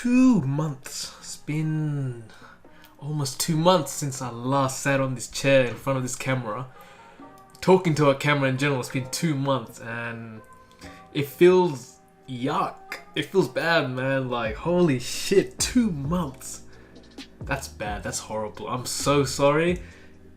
2 months. It's been almost 2 months since I last sat on this chair in front of this camera. Talking to a camera in general, it's been 2 months and it feels yuck. It feels bad, man. Like, holy shit, 2 months. That's bad, that's horrible. I'm so sorry.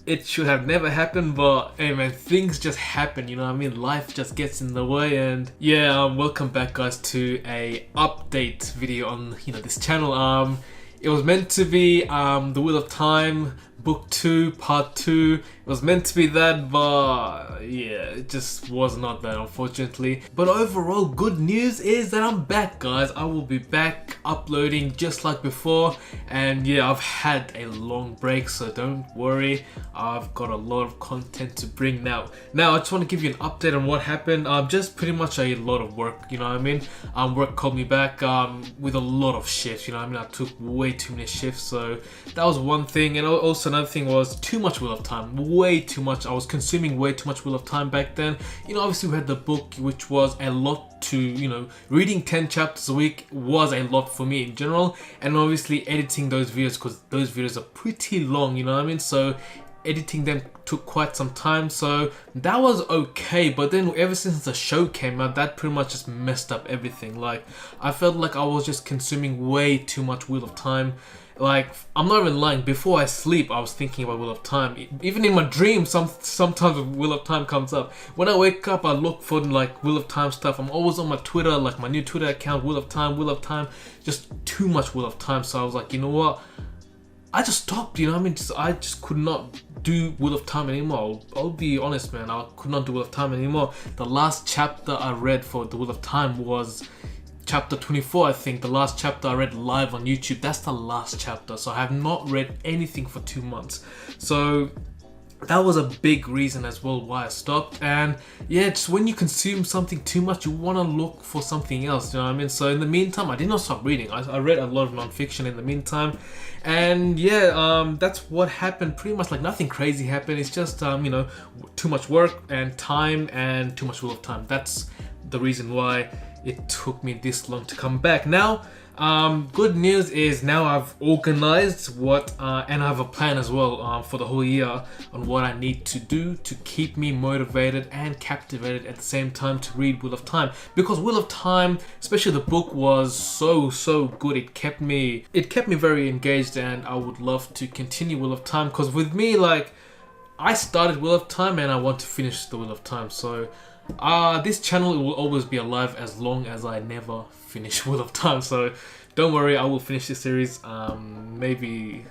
It should have never happened, but hey man, things just happen, you know what I mean? Life just gets in the way. And yeah, welcome back guys to a update video on, this channel. It was meant to be The Wheel of Time Book 2 Part 2. It was meant to be that, but yeah, it just was not that, unfortunately. But overall, good news is that I'm back, guys. I will be back uploading just like before. And yeah, I've had a long break, so don't worry. I've got a lot of content to bring now. I just want to give you an update on what happened. Just pretty much a lot of work, you know what I mean? Work called me back with a lot of shifts, you know what I mean? I took way too many shifts, so that was one thing. And also another thing was too much Wheel of Time. Way too much. I was consuming way too much Wheel of Time back then. Obviously we had the book, which was a lot to, reading 10 chapters a week was a lot for me in general. And obviously editing those videos, because those videos are pretty long, you know what I mean? So editing them took quite some time, so that was okay. But then ever since the show came out, that pretty much just messed up everything. Like, I felt like I was just consuming way too much Wheel of Time. Like, I'm not even lying, before I sleep I was thinking about Wheel of Time. Even in my dreams, sometimes Wheel of Time comes up. When I wake up, I look for like Wheel of Time stuff. I'm always on my Twitter, like my new Twitter account, Wheel of Time, just too much Wheel of Time. So I was like, you know what, I just stopped, you know what I mean? I just could not do Wheel of Time anymore. I'll be honest, man, I could not do Wheel of Time anymore. The last chapter I read for the Wheel of Time was chapter 24, I think. The last chapter I read live on YouTube. That's the last chapter. So I have not read anything for 2 months. So that was a big reason as well why I stopped. And yeah, just when you consume something too much, you want to look for something else, you know what I mean? So in the meantime, I did not stop reading. I read a lot of non-fiction in the meantime. And yeah, that's what happened. Pretty much like nothing crazy happened. It's just, too much work and time and too much Wheel of Time. That's the reason why it took me this long to come back. Now, good news is now I've organized and I have a plan as well for the whole year on what I need to do to keep me motivated and captivated at the same time to read Wheel of Time. Because Wheel of Time, especially the book, was so good. It kept me very engaged, and I would love to continue Wheel of Time, because with me, like, I started Wheel of Time and I want to finish the Wheel of Time. So this channel will always be alive as long as I never finish Wheel of Time. So don't worry, I will finish this series maybe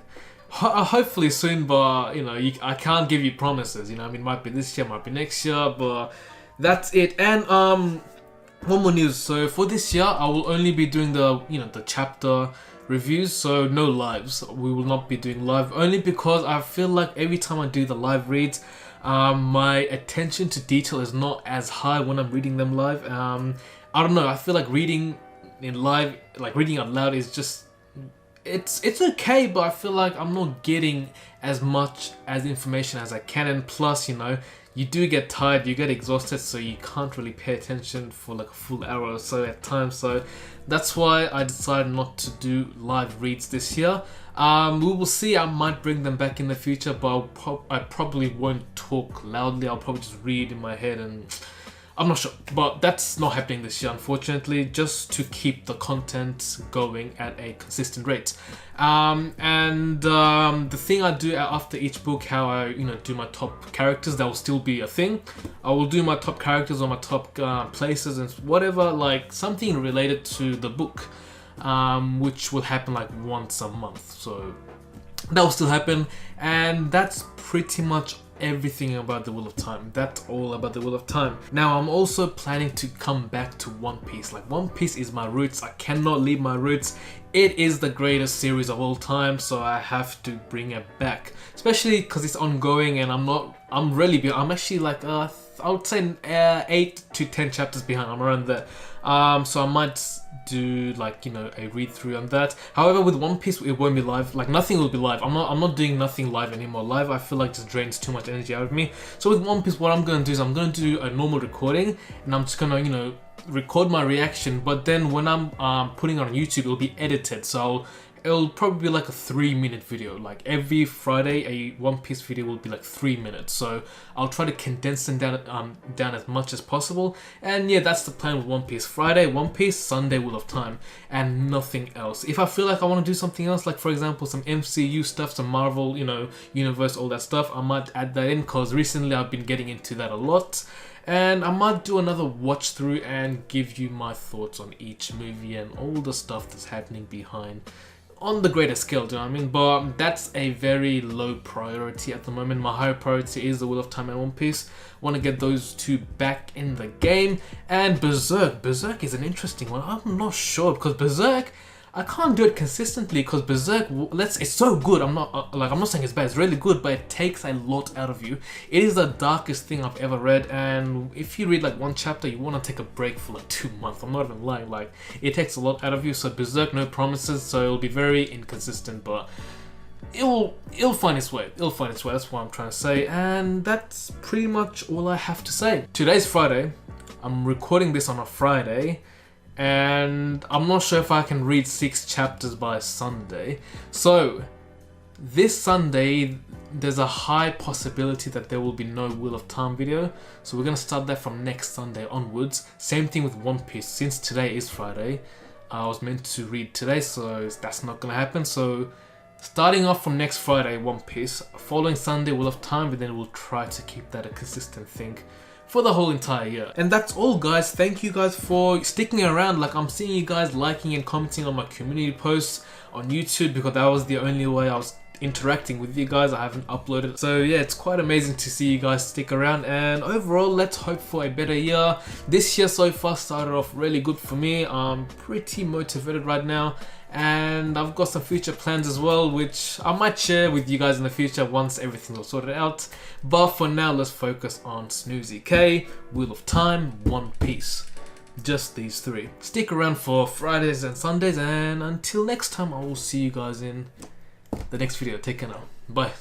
hopefully soon, but I can't give you promises, I mean, might be this year, might be next year, but that's it. And one more news. So for this year, I will only be doing the the chapter reviews, so no lives. We will not be doing live, only because I feel like every time I do the live reads, my attention to detail is not as high when I'm reading them live. I don't know, I feel like reading in live, like reading out loud, is just, it's okay, but I feel like I'm not getting as much as information as I can. And plus, you do get tired, you get exhausted, so you can't really pay attention for like a full hour or so at times. So that's why I decided not to do live reads this year. We will see, I might bring them back in the future, but I probably won't talk loudly. I'll probably just read in my head, and I'm not sure. But that's not happening this year, unfortunately, just to keep the content going at a consistent rate. The thing I do after each book, how I do my top characters, that will still be a thing. I will do my top characters or my top places and whatever, like something related to the book, which will happen like once a month. So that will still happen, and that's pretty much everything about the Wheel of Time. That's all about the Wheel of Time. Now, I'm also planning to come back to One Piece. Like, One Piece is my roots. I cannot leave my roots. It is the greatest series of all time, so I have to bring it back, especially because it's ongoing. And I'm actually like, I I would say 8 to 10 chapters behind. I'm around there. So I might do like, you know, a read through on that. However, with One Piece, it won't be live. Like nothing will be live. I'm not doing nothing live anymore. Live, I feel like just drains too much energy out of me. So with One Piece, what I'm gonna do is I'm gonna do a normal recording, and I'm just gonna, you know, record my reaction. But then when I'm putting it on YouTube, it'll be edited. So it'll probably be like a 3-minute video. Like every Friday, a One Piece video will be like 3 minutes. So I'll try to condense them down as much as possible. And yeah, that's the plan with One Piece. Friday, One Piece, Sunday, Wheel of Time, and nothing else. If I feel like I want to do something else, like for example, some MCU stuff, some Marvel, you know, universe, all that stuff, I might add that in, because recently I've been getting into that a lot. And I might do another watch through and give you my thoughts on each movie and all the stuff that's happening behind on the greater scale, do you know what I mean? But that's a very low priority at the moment. My higher priority is the Wheel of Time and One Piece. Want to get those two back in the game. And Berserk. Berserk is an interesting one. I'm not sure, because Berserk, I can't do it consistently, because Berserk, it's so good. I'm not saying it's bad. It's really good, but it takes a lot out of you. It is the darkest thing I've ever read, and if you read like one chapter, you want to take a break for like 2 months. I'm not even lying. Like, it takes a lot out of you. So Berserk, no promises. So it'll be very inconsistent, but it'll find its way. It'll find its way. That's what I'm trying to say, and that's pretty much all I have to say. Today's Friday. I'm recording this on a Friday. And I'm not sure if I can read 6 chapters by Sunday. So this Sunday, there's a high possibility that there will be no Wheel of Time video. So we're going to start that from next Sunday onwards. Same thing with One Piece. Since today is Friday, I was meant to read today, so that's not going to happen. So starting off from next Friday, One Piece. Following Sunday, Wheel of Time, but then we'll try to keep that a consistent thing for the whole entire year. And that's all, guys. Thank you guys for sticking around. Like, I'm seeing you guys liking and commenting on my community posts on YouTube, because that was the only way I was interacting with you guys. I haven't uploaded, so yeah, it's quite amazing to see you guys stick around. And overall, let's hope for a better year. This year so far started off really good for me. I'm pretty motivated right now, and I've got some future plans as well, which I might share with you guys in the future once everything's all sorted out. But for now, let's focus on Snoozy K, Wheel of Time, One Piece. Just these 3. Stick around for Fridays and Sundays, and until next time, I will see you guys in the next video. Take care now. Bye.